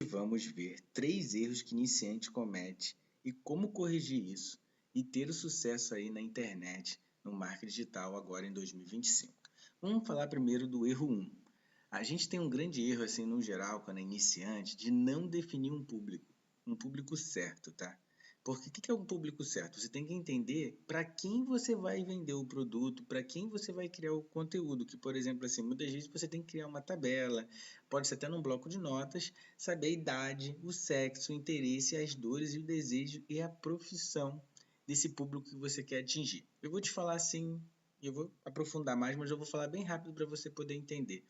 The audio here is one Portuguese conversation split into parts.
Vamos ver 3 erros que iniciante comete e como corrigir isso e ter o sucesso aí na internet, no marketing digital agora em 2025. Vamos falar primeiro do erro 1. A gente tem um grande erro assim no geral quando é iniciante de não definir um público certo, tá? Porque o que é um público certo? Você tem que entender para quem você vai vender o produto, para quem você vai criar o conteúdo, que por exemplo assim, muitas vezes você tem que criar uma tabela, pode ser até num bloco de notas, saber a idade, o sexo, o interesse, as dores e o desejo e a profissão desse público que você quer atingir. Eu vou te falar assim, eu vou aprofundar mais, mas eu vou falar bem rápido para você poder entender.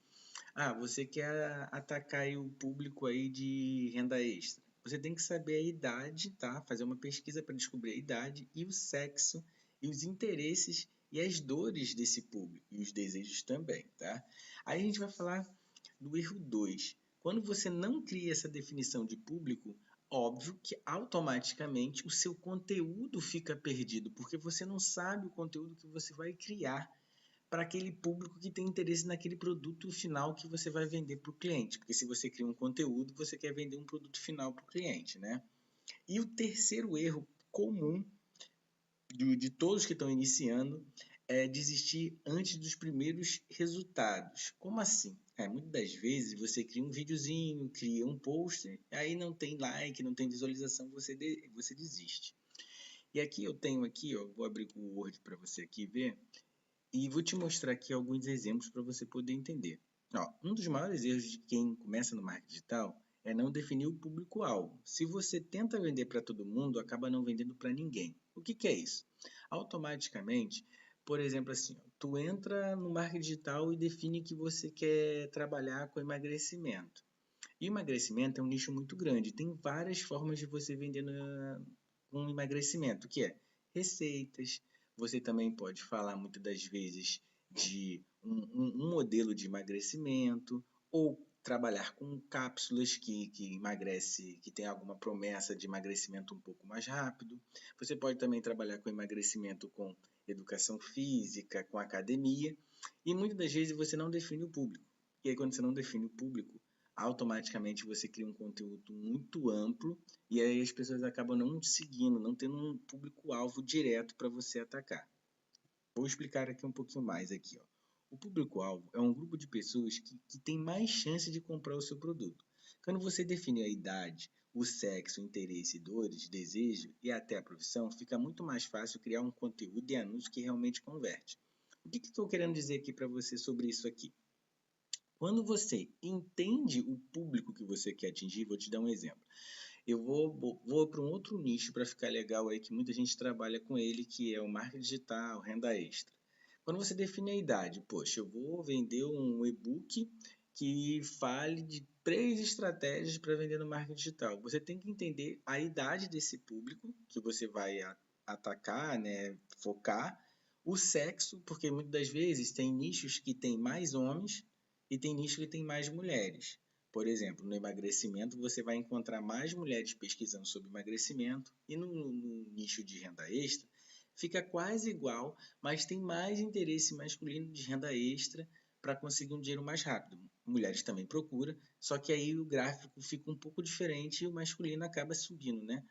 Você quer atacar aí o público aí de renda extra. Você tem que saber a idade, tá? Fazer uma pesquisa para descobrir a idade e o sexo e os interesses e as dores desse público e os desejos também, tá? Aí a gente vai falar do erro 2. Quando você não cria essa definição de público, óbvio que automaticamente o seu conteúdo fica perdido, porque você não sabe o conteúdo que você vai criar para aquele público que tem interesse naquele produto final que você vai vender para o cliente. Porque se você cria um conteúdo, você quer vender um produto final para o cliente, né? E o terceiro erro comum de todos que estão iniciando é desistir antes dos primeiros resultados. Como assim? Muitas das vezes você cria um videozinho, cria um post, aí não tem like, não tem visualização, você desiste. E aqui eu tenho aqui, ó, vou abrir o Word para você aqui ver, e vou te mostrar aqui alguns exemplos para você poder entender. Um dos maiores erros de quem começa no marketing digital é não definir o público-alvo. Se você tenta vender para todo mundo, acaba não vendendo para ninguém. O que é isso? Automaticamente, por exemplo, assim, tu entra no marketing digital e define que você quer trabalhar com emagrecimento. E emagrecimento é um nicho muito grande. Tem várias formas de você vender com emagrecimento, que é receitas. Você também pode falar muitas das vezes de um modelo de emagrecimento ou trabalhar com cápsulas que emagrece, que tem alguma promessa de emagrecimento um pouco mais rápido. Você pode também trabalhar com emagrecimento com educação física, com academia. E muitas das vezes você não define o público. E aí quando você não define o público, automaticamente você cria um conteúdo muito amplo e aí as pessoas acabam não te seguindo, não tendo um público-alvo direto para você atacar. Vou explicar aqui um pouquinho mais aqui, ó. O público-alvo é um grupo de pessoas que tem mais chance de comprar o seu produto. Quando você define a idade, o sexo, o interesse, dores, desejo e até a profissão, fica muito mais fácil criar um conteúdo e anúncio que realmente converte. O que estou querendo dizer aqui para você sobre isso aqui? Quando você entende o público que você quer atingir, vou te dar um exemplo. Eu vou para um outro nicho para ficar legal aí, que muita gente trabalha com ele, que é o marketing digital, renda extra. Quando você define a idade, poxa, eu vou vender um e-book que fale de 3 estratégias para vender no marketing digital. Você tem que entender a idade desse público que você vai atacar, né, focar, o sexo, porque muitas das vezes tem nichos que tem mais homens e tem nichos que tem mais mulheres. Por exemplo, no emagrecimento você vai encontrar mais mulheres pesquisando sobre emagrecimento e no nicho de renda extra fica quase igual, mas tem mais interesse masculino de renda extra para conseguir um dinheiro mais rápido. Mulheres também procuram, só que aí o gráfico fica um pouco diferente e o masculino acaba subindo, né?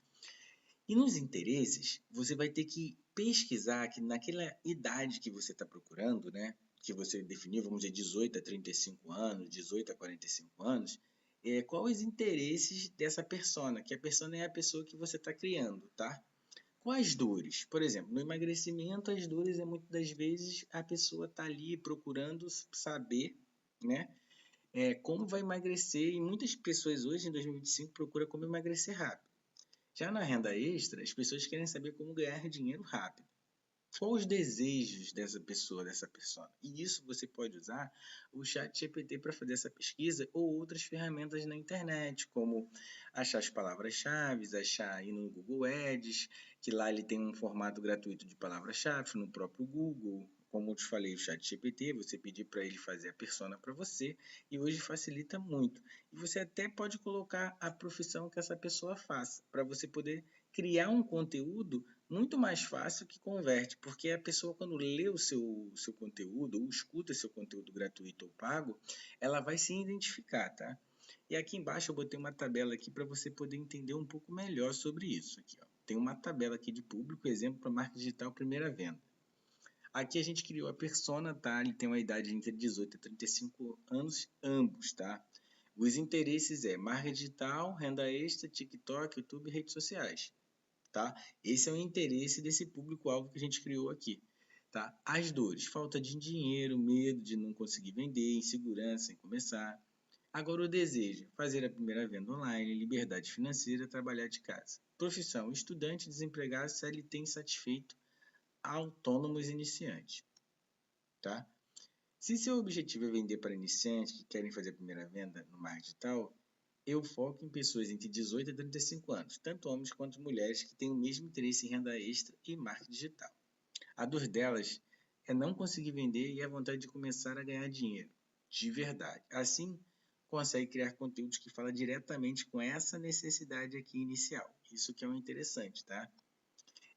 E nos interesses, você vai ter que pesquisar que naquela idade que você está procurando, né? Que você definiu, vamos dizer, 18 a 35 anos, 18 a 45 anos, quais os interesses dessa persona, que a persona é a pessoa que você está criando, tá? Quais dores? Por exemplo, no emagrecimento, as dores é muitas das vezes a pessoa está ali procurando saber, né? Como vai emagrecer, e muitas pessoas hoje, em 2025, procuram como emagrecer rápido. Já na renda extra, as pessoas querem saber como ganhar dinheiro rápido. Quais os desejos dessa pessoa, dessa persona? E isso você pode usar o chat GPT para fazer essa pesquisa ou outras ferramentas na internet, como achar as palavras-chave, achar aí no Google Ads, que lá ele tem um formato gratuito de palavras-chave no próprio Google. Como eu te falei, o chat GPT, você pedir para ele fazer a persona para você e hoje facilita muito. E você até pode colocar a profissão que essa pessoa faça, para você poder criar um conteúdo muito mais fácil que converte, porque a pessoa quando lê o seu conteúdo ou escuta seu conteúdo gratuito ou pago, ela vai se identificar, tá? E aqui embaixo eu botei uma tabela aqui para você poder entender um pouco melhor sobre isso. Aqui, ó. Tem uma tabela aqui de público, exemplo para marca digital primeira venda. Aqui a gente criou a persona, tá? Ele tem uma idade entre 18 e 35 anos, ambos, tá? Os interesses é marca digital, renda extra, TikTok, YouTube e redes sociais, tá? Esse é o interesse desse público-alvo que a gente criou aqui, tá? As dores, falta de dinheiro, medo de não conseguir vender, insegurança em começar. Agora o desejo, fazer a primeira venda online, liberdade financeira, trabalhar de casa. Profissão, estudante, desempregado, CLT insatisfeito, autônomos iniciantes, tá? Se seu objetivo é vender para iniciantes que querem fazer a primeira venda no marketing digital, eu foco em pessoas entre 18 e 35 anos, tanto homens quanto mulheres que têm o mesmo interesse em renda extra e marketing digital. A dor delas é não conseguir vender e a vontade de começar a ganhar dinheiro, de verdade. Assim, consegue criar conteúdos que falam diretamente com essa necessidade aqui inicial. Isso que é o interessante, tá?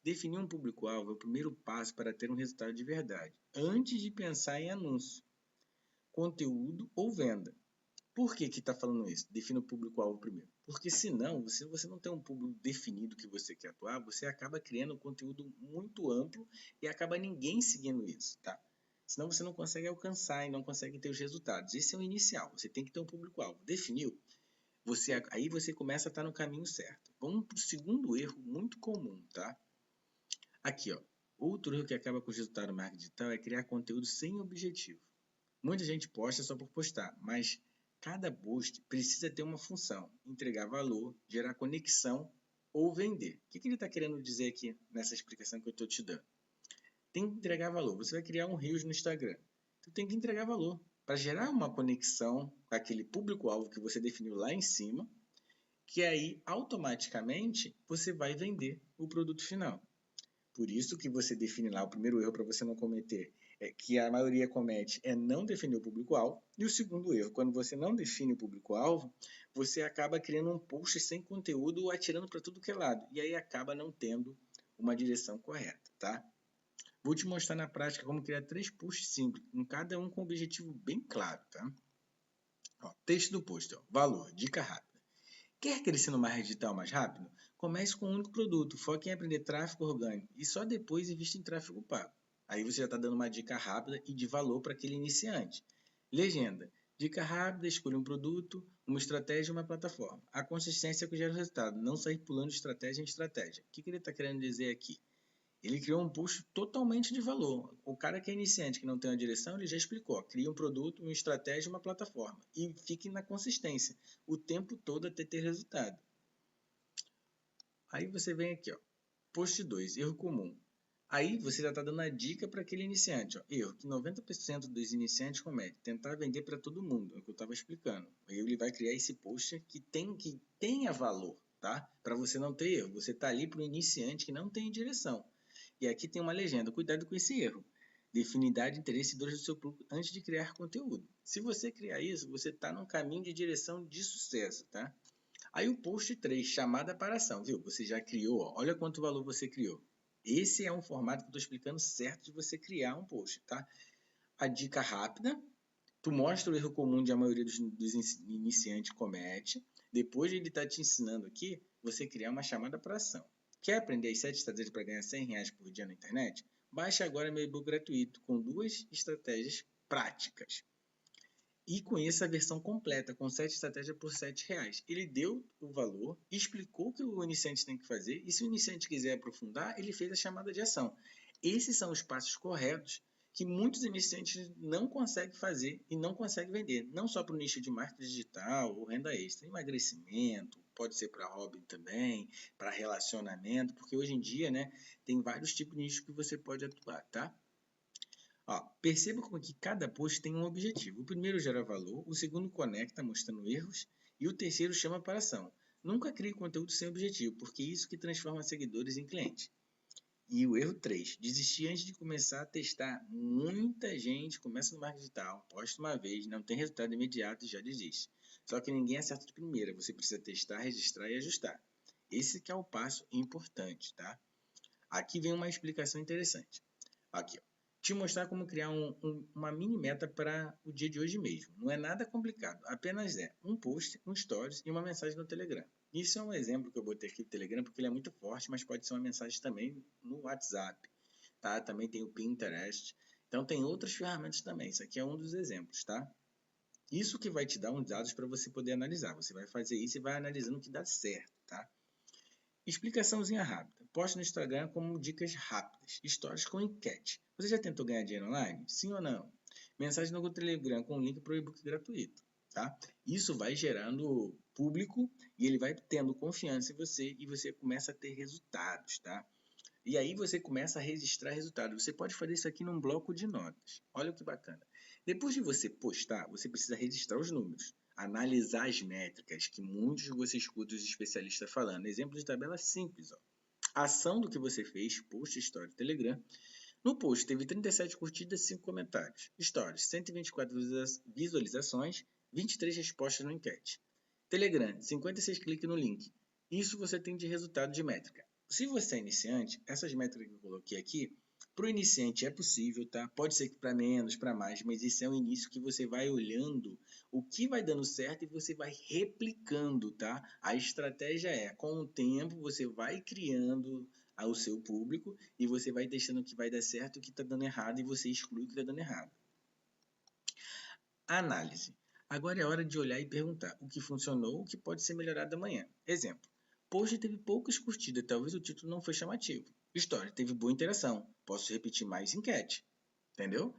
Definir um público-alvo é o primeiro passo para ter um resultado de verdade, antes de pensar em anúncio, conteúdo ou venda. Por que está falando isso? Defina o público-alvo primeiro. Porque senão, se você não tem um público definido que você quer atuar, você acaba criando um conteúdo muito amplo e acaba ninguém seguindo isso, tá? Senão você não consegue alcançar e não consegue ter os resultados. Esse é o inicial, você tem que ter um público-alvo. Definiu? Aí você começa a estar no caminho certo. Vamos para o segundo erro muito comum, tá? Aqui, ó. Outro erro que acaba com o resultado do marketing digital é criar conteúdo sem objetivo. Muita gente posta só por postar, mas cada post precisa ter uma função, entregar valor, gerar conexão ou vender. O que ele está querendo dizer aqui nessa explicação que eu estou te dando? Tem que entregar valor. Você vai criar um Reels no Instagram. Tu tem que entregar valor para gerar uma conexão com aquele público-alvo que você definiu lá em cima, que aí automaticamente você vai vender o produto final. Por isso que você define lá o primeiro erro para você não cometer, que a maioria comete, é não definir o público-alvo. E o segundo erro, quando você não define o público-alvo, você acaba criando um post sem conteúdo ou atirando para tudo que é lado. E aí acaba não tendo uma direção correta, tá? Vou te mostrar na prática como criar 3 posts simples, cada um com um objetivo bem claro, tá? Ó, texto do post, ó, valor, dica rápida. Quer crescer no marketing digital mais rápido? Comece com um único produto, foque em aprender tráfego orgânico e só depois invista em tráfego pago. Aí você já está dando uma dica rápida e de valor para aquele iniciante. Legenda. Dica rápida, escolha um produto, uma estratégia e uma plataforma. A consistência é que gera o resultado, não sair pulando de estratégia em estratégia. O que ele está querendo dizer aqui? Ele criou um post totalmente de valor. O cara que é iniciante, que não tem uma direção, ele já explicou. Cria um produto, uma estratégia, uma plataforma. E fique na consistência, o tempo todo até ter resultado. Aí você vem aqui, ó, post 2, erro comum. Aí você já está dando a dica para aquele iniciante. Ó, erro que 90% dos iniciantes cometem. Tentar vender para todo mundo, é o que eu estava explicando. Aí ele vai criar esse post que tenha valor, tá? Para você não ter erro. Você está ali para o iniciante que não tem direção. E aqui tem uma legenda, cuidado com esse erro. Define idade, interesse e dores do seu público antes de criar conteúdo. Se você criar isso, você está num caminho de direção de sucesso, tá? Aí o post 3, chamada para ação, viu? Você já criou, ó, olha quanto valor você criou. Esse é um formato que eu estou explicando certo de você criar um post, tá? A dica rápida, tu mostra o erro comum de a maioria dos iniciantes comete. Depois de ele estar te ensinando aqui, você criar uma chamada para ação. Quer aprender as 7 estratégias para ganhar R$ 100 por dia na internet? Baixe agora meu e-book gratuito com 2 estratégias práticas. E conheça a versão completa, com 7 estratégias por R$ 7. Ele deu o valor, explicou o que o iniciante tem que fazer, e se o iniciante quiser aprofundar, ele fez a chamada de ação. Esses são os passos corretos que muitos iniciantes não conseguem fazer e não conseguem vender. Não só para o nicho de marketing digital ou renda extra, emagrecimento, pode ser para hobby também, para relacionamento, porque hoje em dia, né, tem vários tipos de nicho que você pode atuar, tá? Ó, perceba como que cada post tem um objetivo. O primeiro gera valor, o segundo conecta, mostrando erros, e o terceiro chama para ação. Nunca crie conteúdo sem objetivo, porque é isso que transforma seguidores em clientes. E o erro 3, desistir antes de começar a testar. Muita gente começa no marketing digital, posta uma vez, não tem resultado imediato e já desiste. Só que ninguém acerta de primeira, você precisa testar, registrar e ajustar. Esse que é o passo importante, tá? Aqui vem uma explicação interessante. Aqui, ó. te mostrar como criar uma mini meta para o dia de hoje mesmo. Não é nada complicado, apenas é um post, um stories e uma mensagem no Telegram. Isso é um exemplo que eu botei aqui no Telegram porque ele é muito forte, mas pode ser uma mensagem também no WhatsApp, tá? Também tem o Pinterest. Então tem outras ferramentas também. Isso aqui é um dos exemplos, tá? Isso que vai te dar uns dados para você poder analisar. Você vai fazer isso e vai analisando o que dá certo, tá? Explicaçãozinha rápida. Poste no Instagram como dicas rápidas. Stories com enquete. Você já tentou ganhar dinheiro online? Sim ou não? Mensagem no Telegram com link para o e-book gratuito. Tá? Isso vai gerando público e ele vai tendo confiança em você e você começa a ter resultados. Tá? E aí você começa a registrar resultados. Você pode fazer isso aqui num bloco de notas. Olha que bacana. Depois de você postar, você precisa registrar os números, analisar as métricas, que muitos de você escuta os especialistas falando. Exemplo de tabela simples. Ó. Ação do que você fez, post, story, Telegram. No post teve 37 curtidas e 5 comentários. Stories, 124 visualizações, 23 respostas na enquete. Telegram, 56 cliques no link. Isso você tem de resultado de métrica. Se você é iniciante, essas métricas que eu coloquei aqui, para o iniciante é possível, tá? Pode ser que para menos, para mais, mas esse é o início que você vai olhando o que vai dando certo e você vai replicando, tá? A estratégia é, com o tempo, você vai criando ao seu público e você vai testando o que vai dar certo, o que está dando errado e você exclui o que está dando errado. Análise. Agora é hora de olhar e perguntar o que funcionou, o que pode ser melhorado amanhã. Exemplo. Post teve poucas curtidas, talvez o título não foi chamativo. Story teve boa interação, posso repetir mais enquete. Entendeu?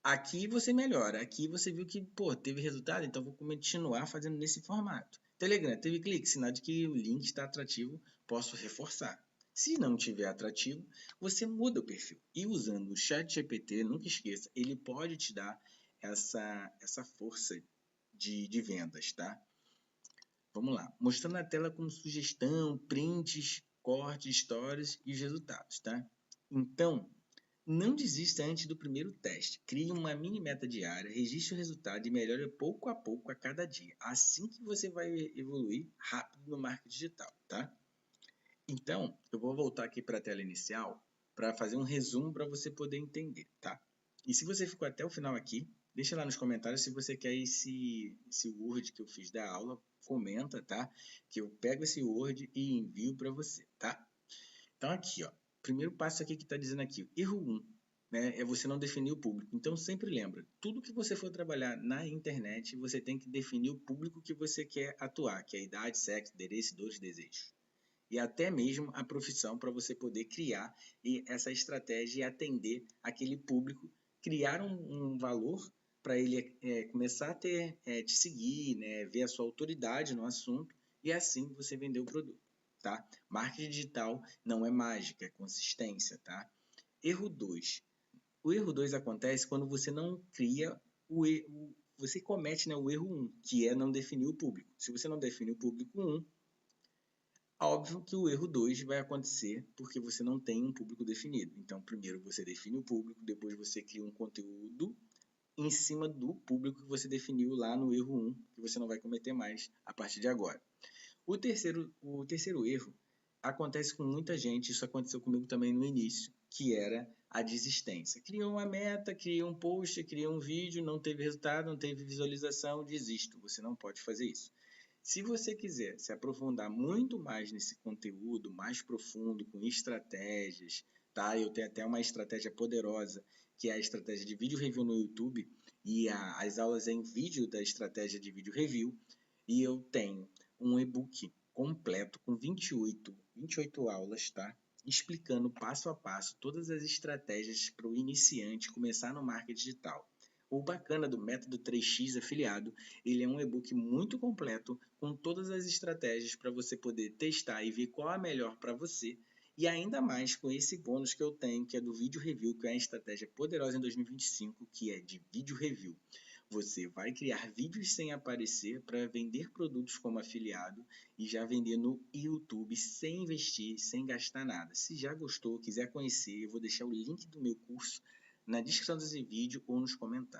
Aqui você melhora, aqui você viu que teve resultado, então vou continuar fazendo nesse formato. Telegram, teve clique, sinal de que o link está atrativo, posso reforçar. Se não tiver atrativo, você muda o perfil. E usando o ChatGPT, nunca esqueça, ele pode te dar essa força de vendas, tá? Vamos lá. Mostrando a tela como sugestão, prints, cortes, stories e os resultados, tá? Então, não desista antes do primeiro teste. Crie uma mini meta diária, registre o resultado e melhore pouco a pouco a cada dia. Assim que você vai evoluir rápido no marketing digital, tá? Então, eu vou voltar aqui para a tela inicial para fazer um resumo para você poder entender, tá? E se você ficou até o final aqui, deixa lá nos comentários se você quer esse Word que eu fiz da aula, comenta, tá? Que eu pego esse Word e envio para você, tá? Então aqui, ó, primeiro passo aqui que está dizendo aqui, erro 1, né, é você não definir o público. Então sempre lembra, tudo que você for trabalhar na internet, você tem que definir o público que você quer atuar, que é a idade, sexo, endereço, dores, desejos. E até mesmo a profissão para você poder criar essa estratégia e atender aquele público, criar um valor para ele começar a te seguir, né, ver a sua autoridade no assunto e assim você vender o produto. Tá? Marketing digital não é mágica, é consistência. Tá? Erro 2. O erro 2 acontece quando você não cria você comete, né, o erro 1, que é não definir o público. Se você não define o público 1, óbvio que o erro 2 vai acontecer porque você não tem um público definido. Então, primeiro você define o público, depois você cria um conteúdo em cima do público que você definiu lá no erro 1, que você não vai cometer mais a partir de agora. O terceiro erro acontece com muita gente, isso aconteceu comigo também no início, que era a desistência. Criou uma meta, criou um post, criou um vídeo, não teve resultado, não teve visualização, desisto. Você não pode fazer isso. Se você quiser se aprofundar muito mais nesse conteúdo, mais profundo, com estratégias, tá? Eu tenho até uma estratégia poderosa, que é a estratégia de vídeo review no YouTube, e as aulas em vídeo da estratégia de vídeo review, e eu tenho um e-book completo com 28 aulas, tá? Explicando passo a passo todas as estratégias para o iniciante começar no marketing digital. O bacana do método 3x afiliado, ele é um e-book muito completo com todas as estratégias para você poder testar e ver qual é a melhor para você. E ainda mais com esse bônus que eu tenho, que é do vídeo review, que é a estratégia poderosa em 2025, que é de vídeo review. Você vai criar vídeos sem aparecer para vender produtos como afiliado e já vender no YouTube sem investir, sem gastar nada. Se já gostou, quiser conhecer, eu vou deixar o link do meu curso na descrição desse vídeo ou nos comentários.